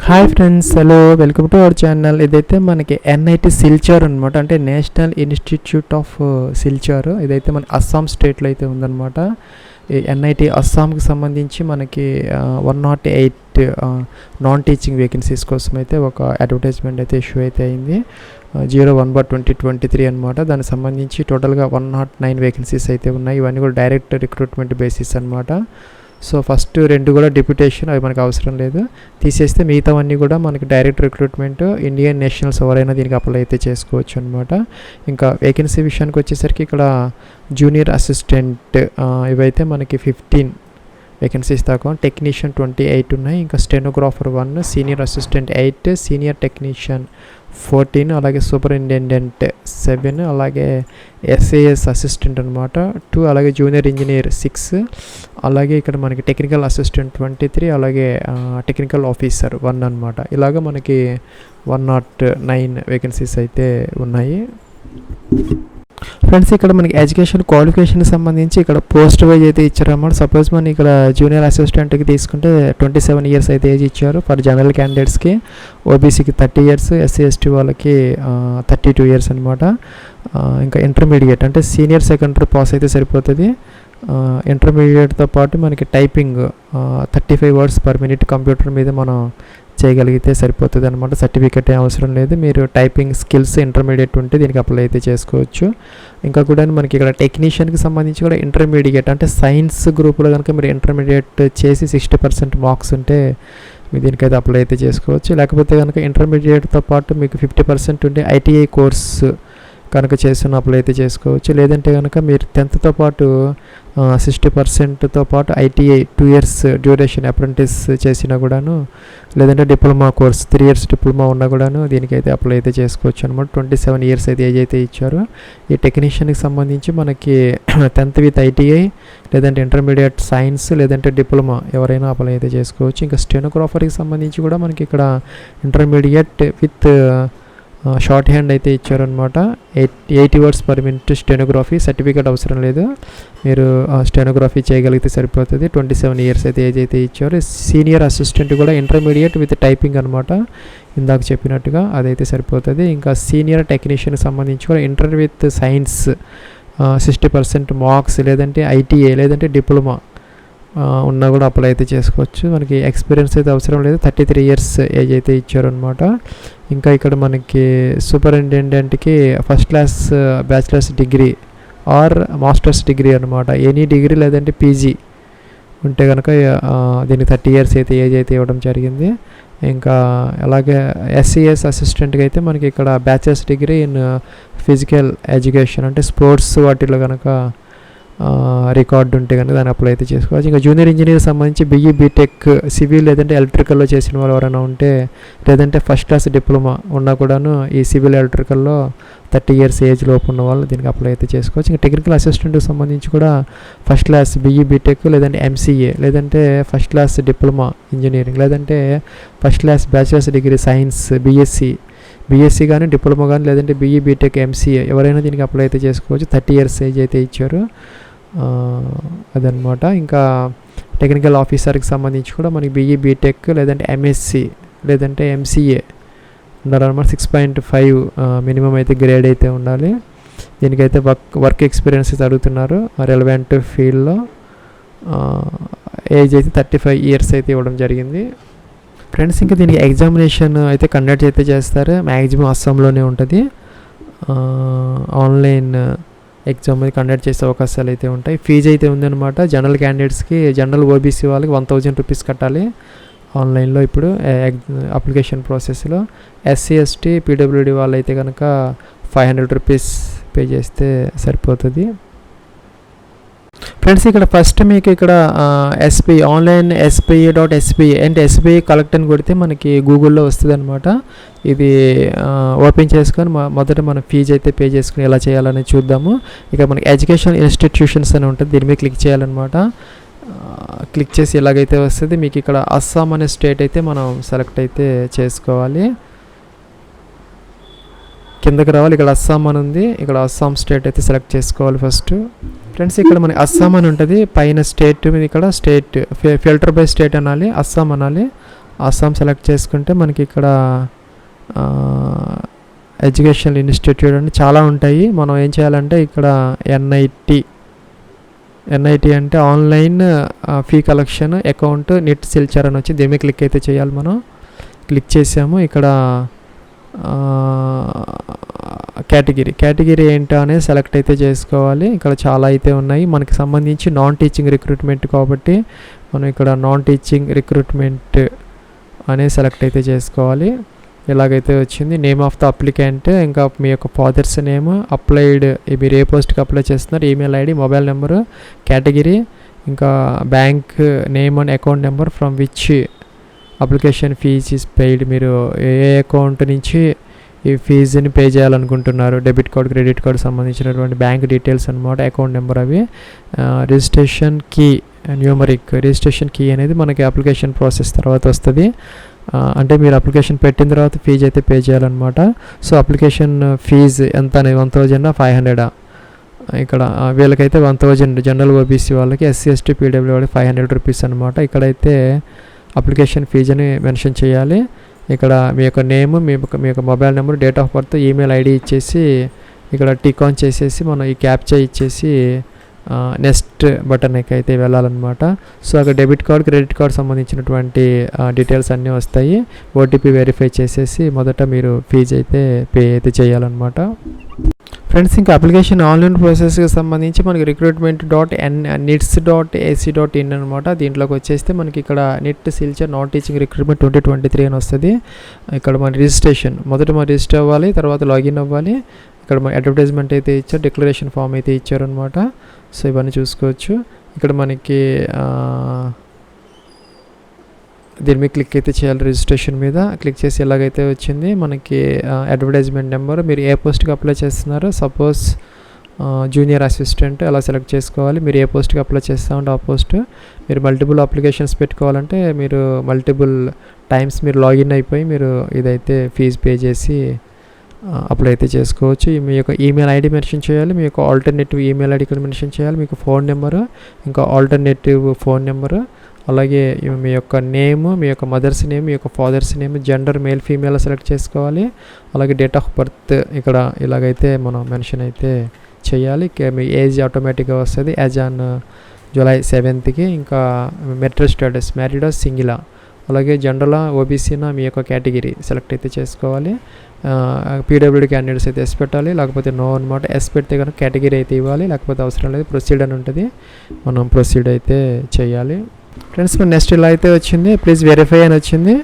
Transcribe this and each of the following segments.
Hi friends, hello, welcome to our channel. ఇదైతే మనకి NIT Silchar అనమాట, అంటే నేషనల్ ఇన్స్టిట్యూట్ ఆఫ్ సిల్చార్. ఇదైతే మన అస్సాం స్టేట్లో అయితే ఉందన్నమాట. ఈ NIT అస్సాంకి సంబంధించి మనకి 108 నాన్ టీచింగ్ వేకెన్సీస్ కోసం అయితే ఒక అడ్వర్టైజ్మెంట్ అయితే ఇష్యూ అయితే అయింది. 01/2023 అనమాట. దానికి సంబంధించి టోటల్గా 109 వేకెన్సీస్ అయితే ఉన్నాయి. ఇవన్నీ కూడా డైరెక్ట్ రిక్రూట్మెంట్ బేసిస్ అనమాట. సో ఫస్ట్ 2 కూడా డిప్యూటేషన్, అవి మనకు అవసరం లేదు, తీసేస్తే మిగతావన్నీ కూడా మనకి డైరెక్ట్ రిక్రూట్మెంట్. ఇండియన్ నేషనల్స్ ఎవరైనా దీనికి అప్లై అయితే చేసుకోవచ్చు అనమాట. ఇంకా వేకెన్సీ విషయానికి వచ్చేసరికి ఇక్కడ జూనియర్ అసిస్టెంట్ ఇవైతే మనకి 15 వేకెన్సీస్ దాకా, టెక్నీషియన్ 28 ఉన్నాయి, ఇంకా stenographer 1, senior assistant 8, senior technician 14, అలాగే సూపరింటెండెంట్ 7, అలాగే SAS అసిస్టెంట్ అనమాట 2, అలాగే జూనియర్ ఇంజనీర్ 6, అలాగే ఇక్కడ మనకి టెక్నికల్ అసిస్టెంట్ 23, అలాగే టెక్నికల్ ఆఫీసర్ 1 అనమాట. ఇలాగ మనకి 109 వేకెన్సీస్ అయితే ఉన్నాయి. ఫ్రెండ్స్, ఇక్కడ మనకి ఎడ్యుకేషన్ క్వాలిఫికేషన్కి సంబంధించి ఇక్కడ పోస్ట్ వైజ్ అయితే ఇచ్చారన్నమాట. సపోజ్ మనం ఇక్కడ జూనియర్ అసిస్టెంట్కి తీసుకుంటే 27 ఇయర్స్ అయితే ఏజ్ ఇచ్చారు ఫర్ జనరల్ క్యాండిడేట్స్కి, ఓబీసీకి 30 ఇయర్స్, SC/ST వాళ్ళకి 32 ఇయర్స్ అనమాట. ఇంకా ఇంటర్మీడియట్ అంటే సీనియర్ సెకండరీ పాస్ అయితే సరిపోతుంది. ఇంటర్మీడియట్తో పాటు మనకి typing 35 words per minute computer మీద మనం చేయగలిగితే సరిపోతుంది అనమాట. సర్టిఫికేట్ ఏం అవసరం లేదు. మీరు టైపింగ్ స్కిల్స్ ఇంటర్మీడియట్ ఉంటే దీనికి అప్లై అయితే చేసుకోవచ్చు. ఇంకా కూడా మనకి ఇక్కడ టెక్నీషియన్కి సంబంధించి కూడా ఇంటర్మీడియట్ అంటే సైన్స్ గ్రూప్లో కనుక మీరు ఇంటర్మీడియట్ చేసి 60% మార్క్స్ ఉంటే మీరు దీనికైతే అప్లై అయితే చేసుకోవచ్చు. లేకపోతే కనుక ఇంటర్మీడియట్తో పాటు మీకు 50% ఉంటే ITI కోర్స్ కనుక చేస్తున్న అప్లై అయితే చేసుకోవచ్చు. లేదంటే కనుక మీరు 10th పాటు 60%తో పాటు ITI 2 ఇయర్స్ డ్యూరేషన్ అప్రెంటిస్ చేసినా కూడాను, లేదంటే డిప్లొమా కోర్స్ 3 ఇయర్స్ డిప్లొమా ఉన్నా కూడాను దీనికైతే అప్లై అయితే చేసుకోవచ్చు అనమాట. 27 ఇయర్స్ అయితే ఏజ్ అయితే ఇచ్చారు. ఈ టెక్నీషియన్కి సంబంధించి మనకి 10th విత్ ITI, లేదంటే ఇంటర్మీడియట్ సైన్స్, లేదంటే డిప్లొమా ఎవరైనా అప్లై అయితే చేసుకోవచ్చు. ఇంకా స్టెనోగ్రాఫర్కి సంబంధించి కూడా మనకి ఇక్కడ ఇంటర్మీడియట్ విత్ షార్ట్ హ్యాండ్ అయితే ఇచ్చారనమాట. 80 words per minute stenography, certificate అవసరం లేదు, మీరు స్టెనోగ్రఫీ చేయగలిగితే సరిపోతుంది. 27 ఇయర్స్ అయితే ఏజ్ అయితే ఇచ్చారు. సీనియర్ అసిస్టెంట్ కూడా ఇంటర్మీడియట్ విత్ టైపింగ్ అనమాట, ఇందాక చెప్పినట్టుగా అదైతే సరిపోతుంది. ఇంకా సీనియర్ టెక్నీషియన్కి సంబంధించి కూడా ఇంటర్ విత్ సైన్స్ 60% మార్క్స్, లేదంటే ITI లేదంటే డిప్లొమా ఉన్నా కూడా అప్లై అయితే చేసుకోవచ్చు. మనకి ఎక్స్పీరియన్స్ అయితే అవసరం లేదు. 33 ఇయర్స్ ఏజ్ అయితే ఇచ్చారనమాట. ఇంకా ఇక్కడ మనకి సూపరింటెండెంట్కి first class bachelors degree or masters degree అనమాట, ఎనీ డిగ్రీ లేదంటే PG ఉంటే కనుక దీనికి 30 ఇయర్స్ అయితే ఏజ్ అయితే ఇవ్వడం జరిగింది. ఇంకా అలాగే SCS అసిస్టెంట్కి అయితే మనకి ఇక్కడ bachelors degree in physical education అంటే స్పోర్ట్స్ వాటిలో కనుక రికార్డు ఉంటే కనుక దాన్ని అప్లై అయితే చేసుకోవచ్చు. ఇంకా జూనియర్ ఇంజనీర్ సంబంధించి BE BTech సివిల్ లేదంటే ఎలక్ట్రికల్లో చేసిన వాళ్ళు ఎవరైనా ఉంటే, లేదంటే ఫస్ట్ క్లాస్ డిప్లొమా ఉన్నా కూడాను ఈ సివిల్ ఎలక్ట్రికల్లో 30 ఇయర్స్ ఏజ్ లోపు ఉన్న వాళ్ళు దీనికి అప్లై అయితే చేసుకోవచ్చు. ఇంకా టెక్నికల్ అసిస్టెంట్కి సంబంధించి కూడా ఫస్ట్ క్లాస్ BE BTech లేదంటే MCA లేదంటే ఫస్ట్ క్లాస్ డిప్లొమా ఇంజనీరింగ్ లేదంటే first class bachelors degree science BSc కానీ డిప్లొమా కానీ లేదంటే BE BTech MCA ఎవరైనా దీనికి అప్లై అయితే చేసుకోవచ్చు. 30 ఇయర్స్ ఏజ్ అయితే ఇచ్చారు అదనమాట. ఇంకా టెక్నికల్ ఆఫీసర్కి సంబంధించి కూడా మనకి BE BTech లేదంటే MSc లేదంటే MCA ఉండాలన్నమాట. 6.5 మినిమం అయితే గ్రేడ్ అయితే ఉండాలి. దీనికైతే వర్క్ ఎక్స్పీరియన్స్ అయితే అడుగుతున్నారు రెలవెంట్ ఫీల్డ్లో. ఏజ్ అయితే 35 ఇయర్స్ అయితే ఇవ్వడం జరిగింది. ఫ్రెండ్స్, ఇంకా దీనికి ఎగ్జామినేషన్ అయితే కండక్ట్ అయితే చేస్తారు. మ్యాక్సిమం అస్సాంలోనే ఉంటుంది. ఆన్లైన్ ఎగ్జామ్ అయితే కండక్ట్ చేసే అవకాశాలు అయితే ఉంటాయి. ఫీజు అయితే ఉందన్నమాట. జనరల్ క్యాండిడేట్స్కి, జనరల్ OBC వాళ్ళకి 1000 రూపీస్ కట్టాలి ఆన్లైన్లో ఇప్పుడు అప్లికేషన్ ప్రాసెస్లో. SC/ST PWD వాళ్ళు అయితే కనుక 500 రూపీస్ పే చేస్తే సరిపోతుంది. ఫ్రెండ్స్, ఇక్కడ ఫస్ట్ మీకు ఇక్కడ SBI ఆన్లైన్ SBI.SBI అంటే SBI కలెక్ట్ అని కొడితే మనకి గూగుల్లో వస్తుంది అనమాట. ఇది ఓపెన్ చేసుకొని మొదట మనం ఫీజు అయితే పే చేసుకుని ఎలా చేయాలని చూద్దాము. ఇక మనకి ఎడ్యుకేషన్ ఇన్స్టిట్యూషన్స్ అని ఉంటుంది, దీని మీద క్లిక్ చేయాలన్నమాట. క్లిక్ చేసి ఎలాగైతే వస్తుంది మీకు ఇక్కడ అస్సాం అనే స్టేట్ అయితే మనం సెలెక్ట్ అయితే చేసుకోవాలి. కిందకి రావాలి, ఇక్కడ అస్సాం అని ఉంది, ఇక్కడ అస్సాం స్టేట్ అయితే సెలెక్ట్ చేసుకోవాలి ఫస్ట్. ఫ్రెండ్స్, ఇక్కడ మనకి అస్సాం అని ఉంటుంది పైన స్టేట్ మీద, ఇక్కడ స్టేట్ ఫిల్టర్ బై స్టేట్ అనాలి, అస్సాం అనాలి. అస్సాం సెలెక్ట్ చేసుకుంటే మనకి ఇక్కడ ఎడ్యుకేషనల్ ఇన్స్టిట్యూట్ అని చాలా ఉంటాయి. మనం ఏం చేయాలంటే ఇక్కడ ఎన్ఐటి అంటే online fee collection account NIT Silchar అని వచ్చి దీని మీద క్లిక్ అయితే చేయాలి. మనం క్లిక్ చేసాము. ఇక్కడ కేటగిరీ ఏంటో అనేది సెలెక్ట్ అయితే చేసుకోవాలి. ఇక్కడ చాలా అయితే ఉన్నాయి. మనకి సంబంధించి నాన్ టీచింగ్ రిక్రూట్మెంట్ కాబట్టి మనం ఇక్కడ నాన్ టీచింగ్ రిక్రూట్మెంట్ అనేది సెలెక్ట్ అయితే చేసుకోవాలి. ఇలాగైతే వచ్చింది. నేమ్ ఆఫ్ ద అప్లికెంట్, ఇంకా మీ యొక్క ఫాదర్స్ నేమ్, అప్లైడ్ మీరు ఏ పోస్ట్కి అప్లై చేస్తున్నారు, email ID, mobile number, category, ఇంకా bank name and account number from which application fee is paid. మీరు ఏ అకౌంట్ నుంచి ఈ ఫీజుని పే చేయాలనుకుంటున్నారు, డెబిట్ కార్డ్, క్రెడిట్ కార్డ్ సంబంధించినటువంటి బ్యాంక్ డీటెయిల్స్ అనమాట, అకౌంట్ నెంబర్ అవి. Registration key numeric, registration key అనేది మనకి అప్లికేషన్ ప్రాసెస్ తర్వాత వస్తుంది. అంటే మీరు అప్లికేషన్ పెట్టిన తర్వాత ఫీజు అయితే పే చేయాలన్నమాట. సో అప్లికేషన్ ఫీజు ఎంత అనేది 1,500. ఇక్కడ వీళ్ళకైతే 1,000, జనరల్ ఓబీసీ వాళ్ళకి, ఎస్సీ ఎస్టీ పీడబ్ల్యూ వాళ్ళకి 500 రూపీస్ అనమాట. ఇక్కడైతే అప్లికేషన్ ఫీజు అని మెన్షన్ చేయాలి. ఇక్కడ మీ యొక్క నేమ్, మీ యొక్క mobile number, date of birth, email ID ఇచ్చేసి ఇక్కడ టిక్ ఆన్ చేసేసి మనం ఈ క్యాప్చా ఇచ్చేసి నెక్స్ట్ బటన్కి అయితే వెళ్ళాలన్నమాట. సో అక్కడ డెబిట్ కార్డ్, క్రెడిట్ కార్డ్ సంబంధించినటువంటి డీటెయిల్స్ అన్నీ వస్తాయి. ఓటీపీ వెరిఫై చేసేసి మొదట మీరు ఫీజు అయితే పే అయితే చేయాలన్నమాట. ఫ్రెండ్స్, ఇంకా అప్లికేషన్ ఆన్లైన్ ప్రాసెస్కి సంబంధించి మనకి recruitment.nits.ac.in అనమాట. దీంట్లోకి వచ్చేస్తే మనకి ఇక్కడ NIT Silchar non teaching recruitment 2023 అని వస్తుంది. ఇక్కడ మన రిజిస్ట్రేషన్ మొదట మనం రిజిస్టర్ అవ్వాలి, తర్వాత లాగిన్ అవ్వాలి. ఇక్కడ మన అడ్వర్టైజ్మెంట్ అయితే ఇచ్చారు, డిక్లరేషన్ ఫామ్ అయితే ఇచ్చారనమాట. సో ఇవన్నీ చూసుకోవచ్చు. ఇక్కడ మనకి దీని మీద క్లిక్ అయితే చేయాలి. రిజిస్ట్రేషన్ మీద క్లిక్ చేసి ఎలాగైతే వచ్చింది మనకి అడ్వర్టైజ్మెంట్ నెంబర్, మీరు ఏ పోస్ట్కి అప్లై చేస్తున్నారో, సపోజ్ జూనియర్ అసిస్టెంట్ అలా సెలెక్ట్ చేసుకోవాలి. మీరు ఏ పోస్ట్కి అప్లై చేస్తామంటే ఆ పోస్ట్. మీరు మల్టిపుల్ అప్లికేషన్స్ పెట్టుకోవాలంటే మీరు మల్టిపుల్ టైమ్స్ మీరు లాగిన్ అయిపోయి మీరు ఇదైతే ఫీజు పే చేసి అప్లై అయితే చేసుకోవచ్చు. మీ యొక్క ఈమెయిల్ ఐడి మెన్షన్ చేయాలి, మీ యొక్క ఆల్టర్నేటివ్ ఈమెయిల్ ఐడి కూడా మెన్షన్ చేయాలి, మీకు ఫోన్ నెంబరు, ఇంకా ఆల్టర్నేటివ్ ఫోన్ నెంబరు, అలాగే మీ యొక్క నేమ్, మీ యొక్క మదర్స్ నేమ్, మీ యొక్క father's name, gender male female select చేసుకోవాలి. అలాగే డేట్ ఆఫ్ బర్త్ ఇక్కడ ఇలాగైతే మనం మెన్షన్ అయితే చేయాలి. మీ ఏజ్ ఆటోమేటిక్గా వస్తుంది, యాజ్ ఆన్ జూలై 7th. ఇంకా మెట్రో స్టేటస్ మ్యారీడా సింగిలా, అలాగే జనరల్ ఓబీసీనా మీ యొక్క కేటగిరీ సెలెక్ట్ అయితే చేసుకోవాలి. పీడబ్ల్యూడీ క్యాండిడేట్స్ అయితే ఎస్ పెట్టాలి, లేకపోతే నో అనమాట. ఎస్ పెడితే కనుక కేటగిరీ అయితే ఇవ్వాలి, లేకపోతే అవసరం లేదు. ప్రొసీడ్ అని ఉంటుంది, మనం ప్రొసీడ్ అయితే చేయాలి. ఫ్రెండ్స్, మన నెక్స్ట్ ఇలా అయితే వచ్చింది, ప్లీజ్ వెరిఫై అని వచ్చింది.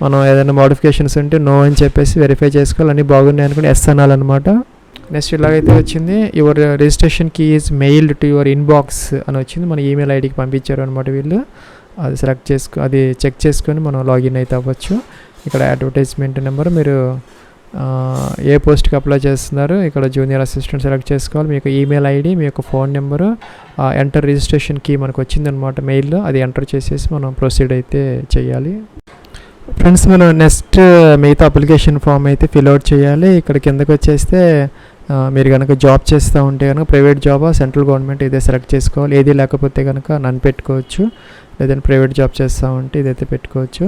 మనం ఏదైనా మోడిఫికేషన్స్ ఉంటే నో అని చెప్పేసి వెరిఫై చేసుకోవాలి. అన్నీ బాగున్నాయి అనుకుని ఎస్ అనాలన్నమాట. నెక్స్ట్ ఇలాగైతే వచ్చింది, your registration key is mailed to your inbox అని వచ్చింది. మన ఈమెయిల్ ఐడికి పంపించారు అనమాట వీళ్ళు. అది సెలెక్ట్ అది చెక్ చేసుకొని మనం లాగిన్ అయితే అవ్వచ్చు. ఇక్కడ అడ్వర్టైజ్మెంట్ నెంబర్, మీరు ఏ పోస్ట్కి అప్లై చేస్తున్నారు, ఇక్కడ జూనియర్ అసిస్టెంట్ సెలెక్ట్ చేసుకోవాలి. మీ యొక్క ఈమెయిల్ ఐడి, మీ యొక్క phone number, enter registration key మనకు వచ్చిందనమాట మెయిల్లో, అది ఎంటర్ చేసేసి మనం ప్రొసీడ్ అయితే చేయాలి. ఫ్రెండ్స్, మనం నెక్స్ట్ మిగతా అప్లికేషన్ ఫామ్ అయితే ఫిల్అవుట్ చేయాలి. ఇక్కడ కిందకి వచ్చేస్తే మీరు కనుక జాబ్ చేస్తూ ఉంటే కనుక ప్రైవేట్ జాబా, సెంట్రల్ గవర్నమెంట్ ఇదే సెలెక్ట్ చేసుకోవాలి. ఏది లేకపోతే కనుక నన్ను పెట్టుకోవచ్చు, లేదంటే ప్రైవేట్ జాబ్ చేస్తూ ఉంటే ఇదైతే పెట్టుకోవచ్చు.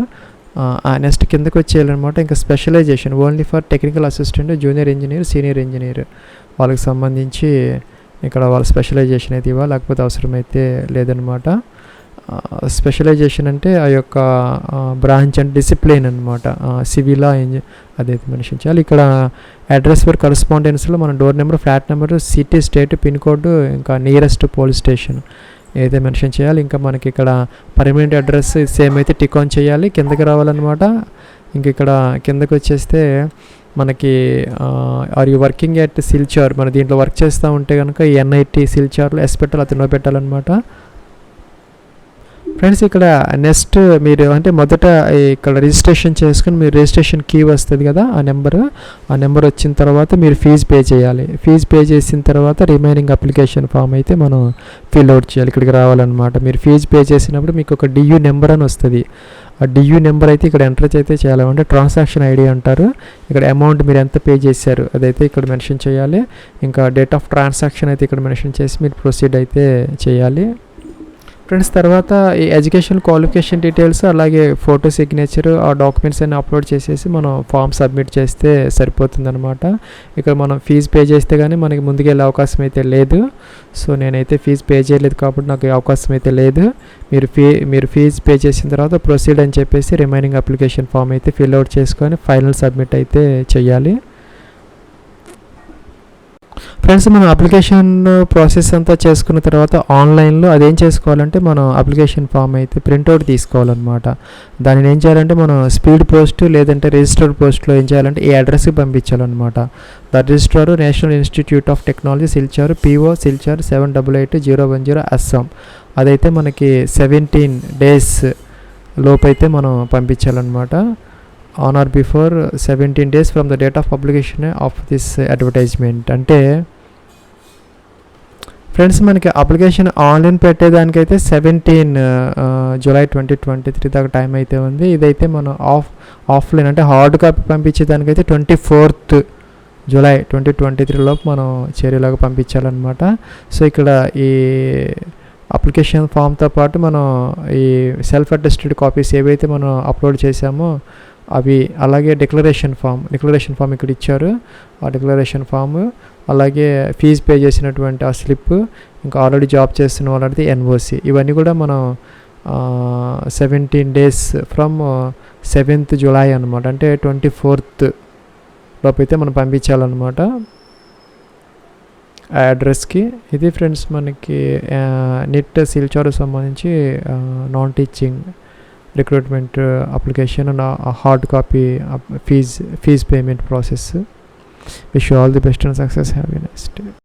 నెక్స్ట్ కిందకి వచ్చేయాలన్నమాట. ఇంకా specialization only for technical assistant, junior engineer, senior engineer వాళ్ళకి సంబంధించి ఇక్కడ వాళ్ళ స్పెషలైజేషన్ అయితే ఇవ్వాలి, లేకపోతే అవసరమైతే లేదనమాట. స్పెషలైజేషన్ అంటే ఆ యొక్క బ్రాంచ్ అండ్ డిసిప్లిన్ అనమాట, సివిలా అదైతే మెన్షన్ చేయాలి. ఇక్కడ అడ్రస్ ఫర్ కరస్పాండెన్స్లో మన door number, flat number, city, state, pin code, ఇంకా నియరెస్ట్ పోలీస్ స్టేషన్ ఏదైతే మెన్షన్ చేయాలి. ఇంకా మనకి ఇక్కడ పర్మనెంట్ అడ్రస్ సేమ్ అయితే టిక్ ఆన్ చేయాలి, కిందకి రావాలన్నమాట. ఇంక ఇక్కడ కిందకి వచ్చేస్తే మనకి are you working at Silchar, మన దీంట్లో వర్క్ చేస్తూ ఉంటే కనుక ఈ NIT సిల్చార్లో ఎస్ పెట్టాలి, అది నో పెట్టాలన్నమాట. ఫ్రెండ్స్, ఇక్కడ నెక్స్ట్ మీరు అంటే మొదట ఇక్కడ రిజిస్ట్రేషన్ చేసుకుని మీరు రిజిస్ట్రేషన్ కీ వస్తుంది కదా, ఆ నెంబర్ వచ్చిన తర్వాత మీరు ఫీజు పే చేయాలి. ఫీజు పే చేసిన తర్వాత రిమైనింగ్ అప్లికేషన్ ఫామ్ అయితే మనం ఫిల్అవుట్ చేయాలి. ఇక్కడికి రావాలన్నమాట. మీరు ఫీజు పే చేసినప్పుడు మీకు ఒక DU నెంబర్ అని వస్తుంది. ఆ DU నెంబర్ అయితే ఇక్కడ ఎంటర్ అయితే చేయాలి, అంటే ట్రాన్సాక్షన్ ఐడి అంటారు. ఇక్కడ అమౌంట్ మీరు ఎంత పే చేశారు అదైతే ఇక్కడ మెన్షన్ చేయాలి. ఇంకా డేట్ ఆఫ్ ట్రాన్సాక్షన్ అయితే ఇక్కడ మెన్షన్ చేసి మీరు ప్రొసీడ్ అయితే చేయాలి. ఫ్రెండ్స్ తర్వాత ఈ ఎడ్యుకేషన్ క్వాలిఫికేషన్ డీటెయిల్స్ అలాగే ఫోటో సిగ్నేచర్ ఆ డాక్యుమెంట్స్ అన్ని అప్లోడ్ చేసేసి మనం ఫామ్ సబ్మిట్ చేస్తే సరిపోతుంది అనమాట. ఇక్కడ మనం ఫీజు పే చేస్తే కానీ మనకి ముందుకెళ్ళే అవకాశం అయితే లేదు. సో నేనైతే ఫీజు పే చేయలేదు కాబట్టి నాకు అవకాశం అయితే లేదు. మీరు ఫీజు పే చేసిన తర్వాత ప్రొసీడ్ అని చెప్పేసి రిమైనింగ్ అప్లికేషన్ ఫామ్ అయితే ఫిల్ అవుట్ చేసుకొని ఫైనల్ సబ్మిట్ అయితే చేయాలి. ఫ్రెండ్స్ మనం అప్లికేషన్ ప్రాసెస్ అంతా చేసుకున్న తర్వాత ఆన్లైన్లో అదేం చేసుకోవాలంటే మనం అప్లికేషన్ ఫామ్ అయితే ప్రింట్అవుట్ తీసుకోవాలన్నమాట. దానిని ఏం చేయాలంటే మనం స్పీడ్ పోస్ట్ లేదంటే రిజిస్టర్డ్ పోస్ట్లో ఏం చేయాలంటే ఈ అడ్రస్కి పంపించాలన్నమాట. The registrar National Institute of Technology Silchar PO Silchar 788010 Assam. అదైతే మనకి 17 days లోపైతే మనం పంపించాలన్నమాట. On or before 17 days from the date of publication of this advertisement. అంటే ఫ్రెండ్స్ మనకి అప్లికేషన్ ఆన్లైన్ పెట్టేదానికైతే 17 July 2023 దాకా టైం అయితే ఉంది. ఇదైతే మనం ఆఫ్లైన్ అంటే హార్డ్ కాపీ పంపించేదానికైతే 24th July 2023 లోపు మనం చర్యలాగా పంపించాలన్నమాట. సో ఇక్కడ ఈ అప్లికేషన్ ఫామ్తో పాటు మనం ఈ సెల్ఫ్ అటెస్టెడ్ కాపీస్ ఏవైతే మనం అప్లోడ్ చేసామో అవి, అలాగే డిక్లరేషన్ ఫామ్ ఇక్కడ ఇచ్చారు. ఆ డిక్లరేషన్ ఫామ్ అలాగే ఫీజు పే చేసినటువంటి ఆ స్లిప్, ఇంకా ఆల్రెడీ జాబ్ చేస్తున్న వాళ్ళది NOC, ఇవన్నీ కూడా మనం 17 days ఫ్రమ్ 7th July అనమాట. అంటే 24th లోపు అయితే మనం పంపించాలన్నమాట ఆ అడ్రస్కి. ఇది ఫ్రెండ్స్ మనకి NIT Silchar సంబంధించి non teaching recruitment application and hard copy fees payment process. Wish you all the best and success. Have a nice day.